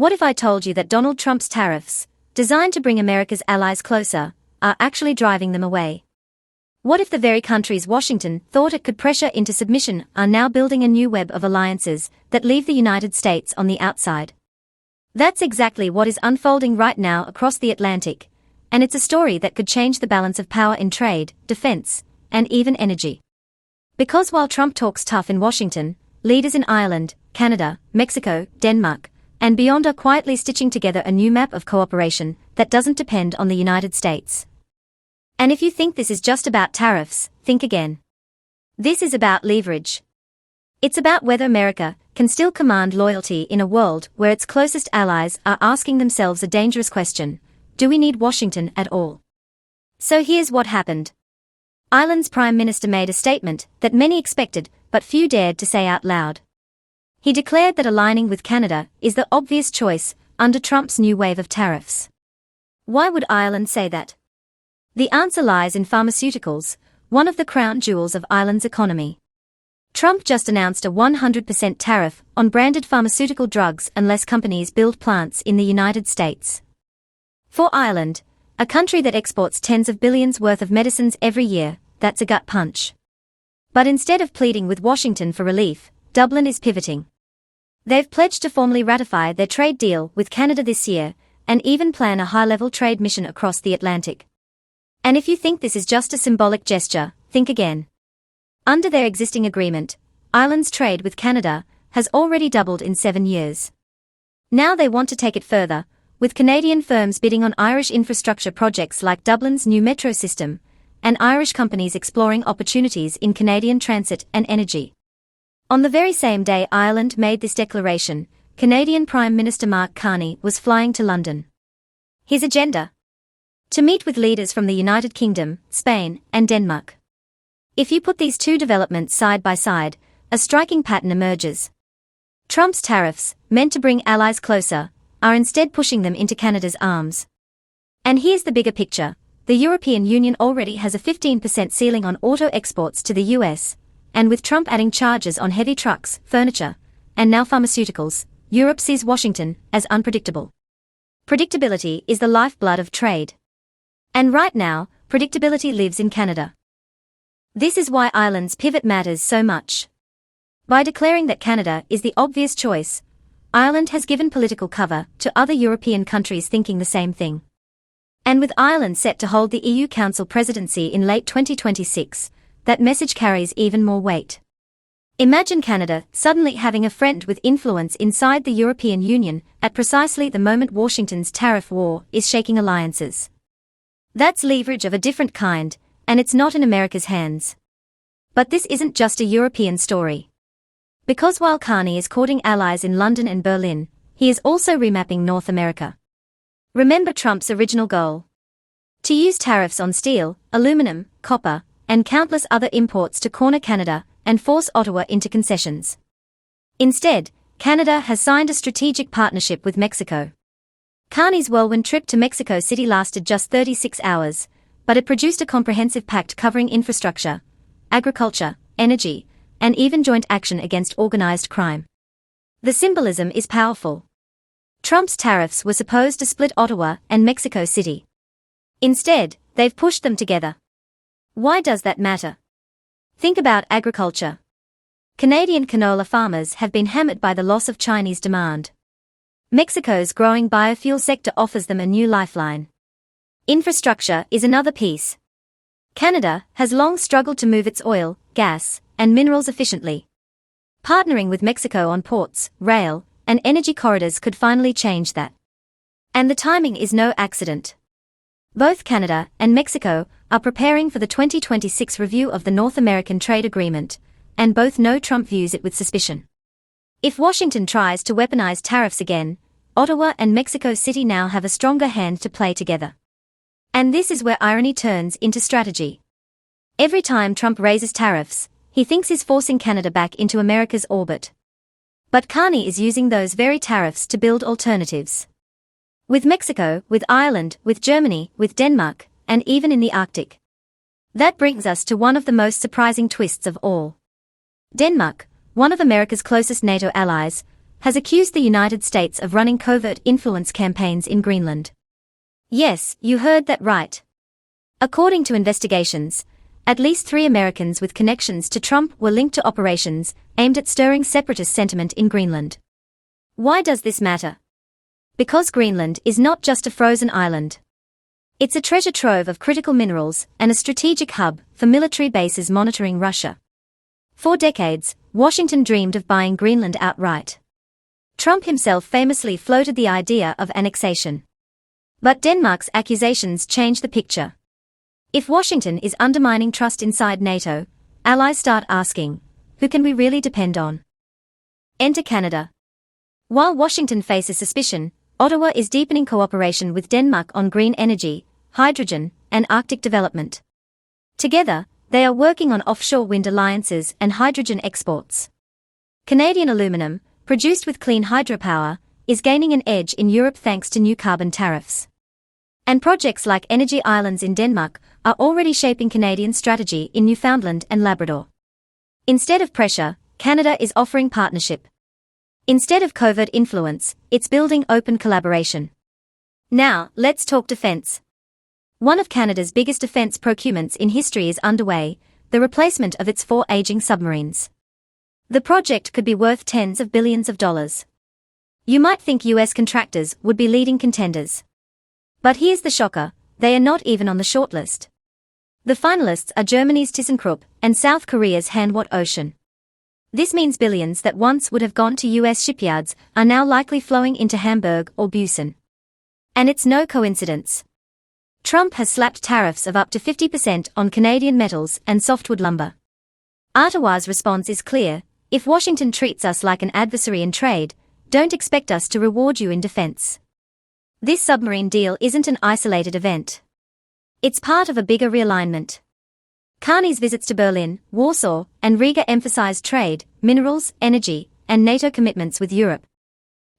What if I told you that Donald Trump's tariffs, designed to bring America's allies closer, are actually driving them away? What if the very countries Washington thought it could pressure into submission are now building a new web of alliances that leave the United States on the outside? That's exactly what is unfolding right now across the Atlantic, and it's a story that could change the balance of power in trade, defense, and even energy. Because while Trump talks tough in Washington, leaders in Ireland, Canada, Mexico, Denmark, and beyond are quietly stitching together a new map of cooperation that doesn't depend on the United States. And if you think this is just about tariffs, think again. This is about leverage. It's about whether America can still command loyalty in a world where its closest allies are asking themselves a dangerous question: do we need Washington at all? So here's what happened. Ireland's Prime Minister made a statement that many expected, but few dared to say out loud. He declared that aligning with Canada is the obvious choice under Trump's new wave of tariffs. Why would Ireland say that? The answer lies in pharmaceuticals, one of the crown jewels of Ireland's economy. Trump just announced a 100% tariff on branded pharmaceutical drugs unless companies build plants in the United States. For Ireland, a country that exports tens of billions worth of medicines every year, that's a gut punch. But instead of pleading with Washington for relief, Dublin is pivoting. They've pledged to formally ratify their trade deal with Canada this year, and even plan a high-level trade mission across the Atlantic. And if you think this is just a symbolic gesture, think again. Under their existing agreement, Ireland's trade with Canada has already doubled in 7 years. Now they want to take it further, with Canadian firms bidding on Irish infrastructure projects like Dublin's new metro system, and Irish companies exploring opportunities in Canadian transit and energy. On the very same day Ireland made this declaration, Canadian Prime Minister Mark Carney was flying to London. His agenda? To meet with leaders from the United Kingdom, Spain, and Denmark. If you put these two developments side by side, a striking pattern emerges. Trump's tariffs, meant to bring allies closer, are instead pushing them into Canada's arms. And here's the bigger picture. The European Union already has a 15% ceiling on auto exports to the US, and with Trump adding charges on heavy trucks, furniture, and now pharmaceuticals, Europe sees Washington as unpredictable. Predictability is the lifeblood of trade. And right now, predictability lives in Canada. This is why Ireland's pivot matters so much. By declaring that Canada is the obvious choice, Ireland has given political cover to other European countries thinking the same thing. And with Ireland set to hold the EU Council presidency in late 2026, that message carries even more weight. Imagine Canada suddenly having a friend with influence inside the European Union at precisely the moment Washington's tariff war is shaking alliances. That's leverage of a different kind, and it's not in America's hands. But this isn't just a European story. Because while Carney is courting allies in London and Berlin, he is also remapping North America. Remember Trump's original goal? To use tariffs on steel, aluminum, copper, and countless other imports to corner Canada and force Ottawa into concessions. Instead, Canada has signed a strategic partnership with Mexico. Carney's whirlwind trip to Mexico City lasted just 36 hours, but it produced a comprehensive pact covering infrastructure, agriculture, energy, and even joint action against organized crime. The symbolism is powerful. Trump's tariffs were supposed to split Ottawa and Mexico City. Instead, they've pushed them together. Why does that matter? Think about agriculture. Canadian canola farmers have been hammered by the loss of Chinese demand. Mexico's growing biofuel sector offers them a new lifeline. Infrastructure is another piece. Canada has long struggled to move its oil, gas, and minerals efficiently. Partnering with Mexico on ports, rail, and energy corridors could finally change that. And the timing is no accident. Both Canada and Mexico are preparing for the 2026 review of the North American Trade Agreement, and both know Trump views it with suspicion. If Washington tries to weaponize tariffs again, Ottawa and Mexico City now have a stronger hand to play together. And this is where irony turns into strategy. Every time Trump raises tariffs, he thinks he's forcing Canada back into America's orbit. But Carney is using those very tariffs to build alternatives. With Mexico, with Ireland, with Germany, with Denmark, and even in the Arctic. That brings us to one of the most surprising twists of all. Denmark, one of America's closest NATO allies, has accused the United States of running covert influence campaigns in Greenland. Yes, you heard that right. According to investigations, at least 3 Americans with connections to Trump were linked to operations aimed at stirring separatist sentiment in Greenland. Why does this matter? Because Greenland is not just a frozen island. It's a treasure trove of critical minerals and a strategic hub for military bases monitoring Russia. For decades, Washington dreamed of buying Greenland outright. Trump himself famously floated the idea of annexation. But Denmark's accusations changed the picture. If Washington is undermining trust inside NATO, allies start asking, who can we really depend on? Enter Canada. While Washington faces suspicion, Ottawa is deepening cooperation with Denmark on green energy, hydrogen, and Arctic development. Together, they are working on offshore wind alliances and hydrogen exports. Canadian aluminum, produced with clean hydropower, is gaining an edge in Europe thanks to new carbon tariffs. And projects like energy islands in Denmark are already shaping Canadian strategy in Newfoundland and Labrador. Instead of pressure, Canada is offering partnership. Instead of covert influence, it's building open collaboration. Now, let's talk defense. One of Canada's biggest defense procurements in history is underway, the replacement of its 4 aging submarines. The project could be worth tens of billions of dollars. You might think US contractors would be leading contenders. But here's the shocker, they are not even on the shortlist. The finalists are Germany's ThyssenKrupp and South Korea's Hanwha Ocean. This means billions that once would have gone to US shipyards are now likely flowing into Hamburg or Busan. And it's no coincidence. Trump has slapped tariffs of up to 50% on Canadian metals and softwood lumber. Ottawa's response is clear, if Washington treats us like an adversary in trade, don't expect us to reward you in defense. This submarine deal isn't an isolated event. It's part of a bigger realignment. Carney's visits to Berlin, Warsaw, and Riga emphasized trade, minerals, energy, and NATO commitments with Europe.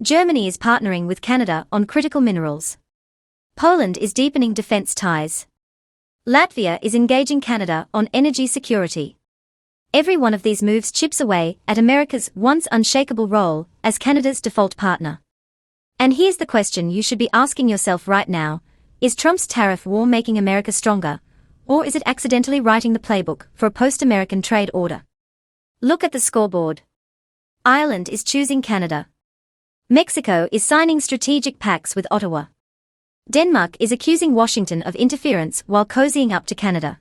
Germany is partnering with Canada on critical minerals. Poland is deepening defense ties. Latvia is engaging Canada on energy security. Every one of these moves chips away at America's once unshakable role as Canada's default partner. And here's the question you should be asking yourself right now, is Trump's tariff war making America stronger, or is it accidentally writing the playbook for a post-American trade order? Look at the scoreboard. Ireland is choosing Canada. Mexico is signing strategic pacts with Ottawa. Denmark is accusing Washington of interference while cozying up to Canada.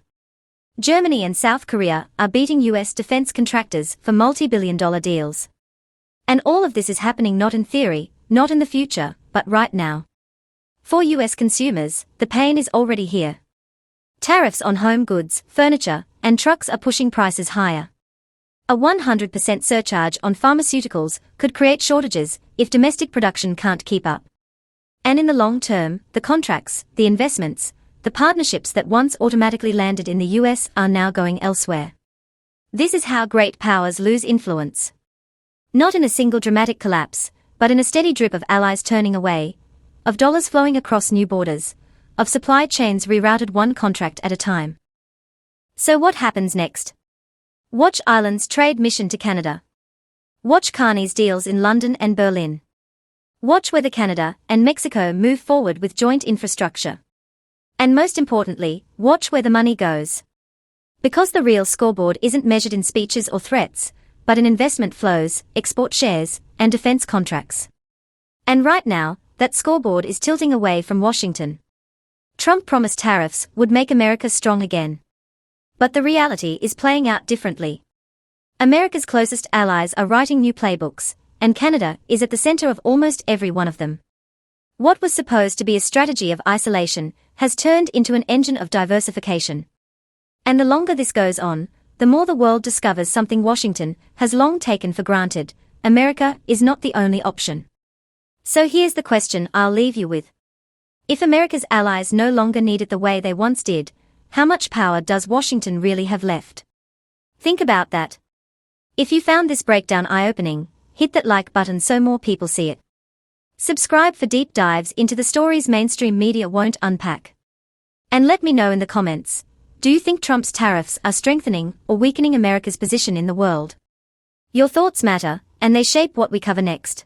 Germany and South Korea are beating US defense contractors for multi-billion-dollar deals. And all of this is happening not in theory, not in the future, but right now. For US consumers, the pain is already here. Tariffs on home goods, furniture, and trucks are pushing prices higher. A 100% surcharge on pharmaceuticals could create shortages if domestic production can't keep up. And in the long term, the contracts, the investments, the partnerships that once automatically landed in the US are now going elsewhere. This is how great powers lose influence. Not in a single dramatic collapse, but in a steady drip of allies turning away, of dollars flowing across new borders, of supply chains rerouted one contract at a time. So what happens next? Watch Ireland's trade mission to Canada. Watch Carney's deals in London and Berlin. Watch whether Canada and Mexico move forward with joint infrastructure. And most importantly, watch where the money goes. Because the real scoreboard isn't measured in speeches or threats, but in investment flows, export shares, and defense contracts. And right now, that scoreboard is tilting away from Washington. Trump promised tariffs would make America strong again. But the reality is playing out differently. America's closest allies are writing new playbooks, and Canada is at the center of almost every one of them. What was supposed to be a strategy of isolation has turned into an engine of diversification. And the longer this goes on, the more the world discovers something Washington has long taken for granted: America is not the only option. So here's the question I'll leave you with. If America's allies no longer need it the way they once did, how much power does Washington really have left? Think about that. If you found this breakdown eye-opening, hit that like button so more people see it. Subscribe for deep dives into the stories mainstream media won't unpack. And let me know in the comments, do you think Trump's tariffs are strengthening or weakening America's position in the world? Your thoughts matter, and they shape what we cover next.